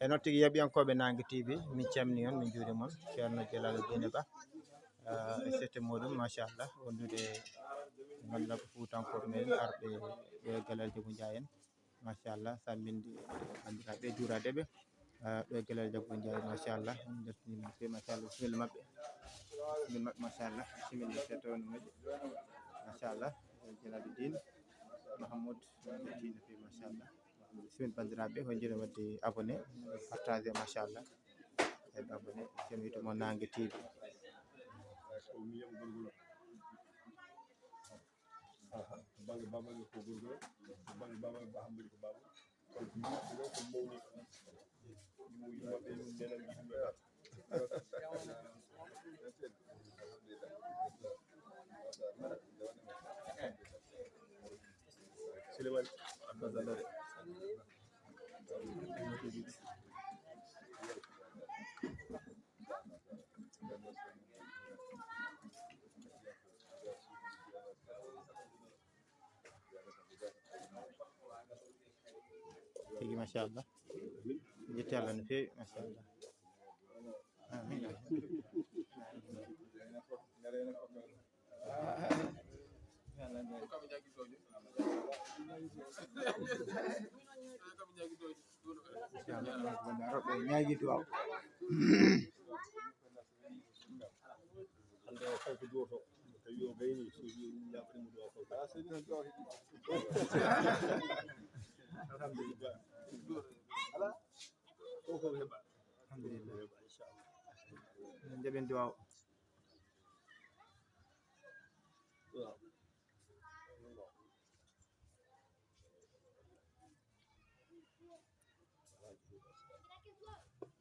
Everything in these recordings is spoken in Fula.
e noon tigi heɓiyankoɓe Nangue TV min calmini on min juuri moon ceerno Djelal Dine Ba e sette muɗum machallah wondude ganduɗa ko Foutankoɓe men arɓe ɗo e Guelel Diago Ndiaye en machallah samminde bandiraɓe juuradeɓe ɗo e Guelel Diago Ndiaye machallah on beltanima fe machallah bisimilla mabɓe machallah bisimilla setto no moƴƴi machallah Djeynaba Dine Mahamoud Dine fe machallah bisimilla bandiraɓe on jiiɗi wadde abonné partagé machallah heɓe abonné ceerno wiyetemo Nangue TV bange babange ko gorgol bange babange ba hambiri ko baba kono ko yimɓe ko mawni yimɓe yum nenan yimɓe Souleymane Abdallah tigi machallah jetti Allah no fewi machallah amin ñaagi duwaw hande o kawko duwoto tawi o gayni so yaɓrimo duwa ko a seni no duwa alhamdulillah ala koko heɓa alhamdulillah heɓa inchallah min jaɓen duwaw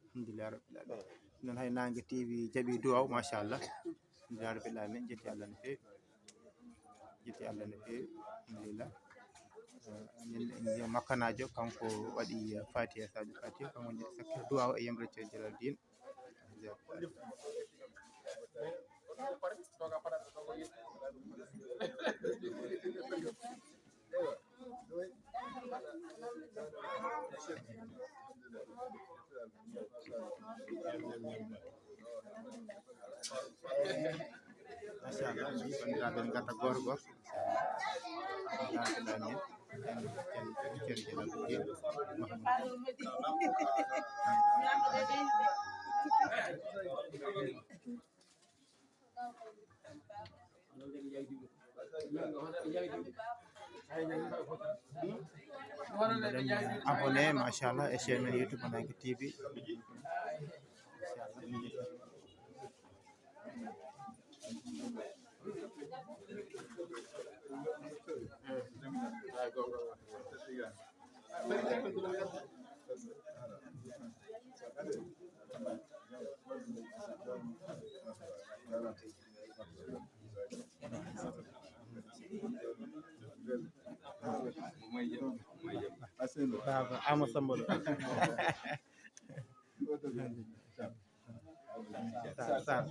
alhamdulillah rabbil alamin non hay Nangue TV jaaɓi duwaw machallah alhamdulillah rabbil alamin jetti Allah no fewi alhamdulillah makkanajo kanko waɗi Fatiha Sadio Fatiha kanko woni sakkir duwaw e yemre ceerno Djelal Dine machallah bandiraɓe en garta goto goto ceerno Djelal Dine abonné machallah e chaîne men YouTube Nangue TV baba Ama Sambolo Sar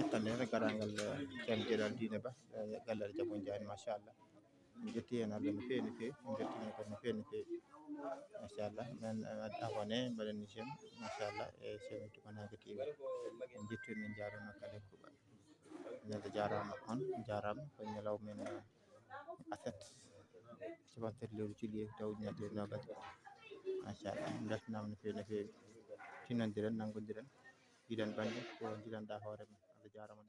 ƴettande garagal ceerno Dieynaba Diine Ba galle Diamo Ndiaye machallah min jetti hen Allah no fewi no fewi min jettinen kadi no fewi no fewi machallah men abonné mbaɗen j'aime machallah e ceerno Toubanague TV en jetti min jarama kala kuuɓal nelde jarama on jarama ko ñalaw men aset capantati lewru juillet taw ujunere 2020 machallah beltanama no fewi no fewi tinodiren nanggodiren jiiɗen banggue ko jiiɗanɗa hoore ma Allah jarama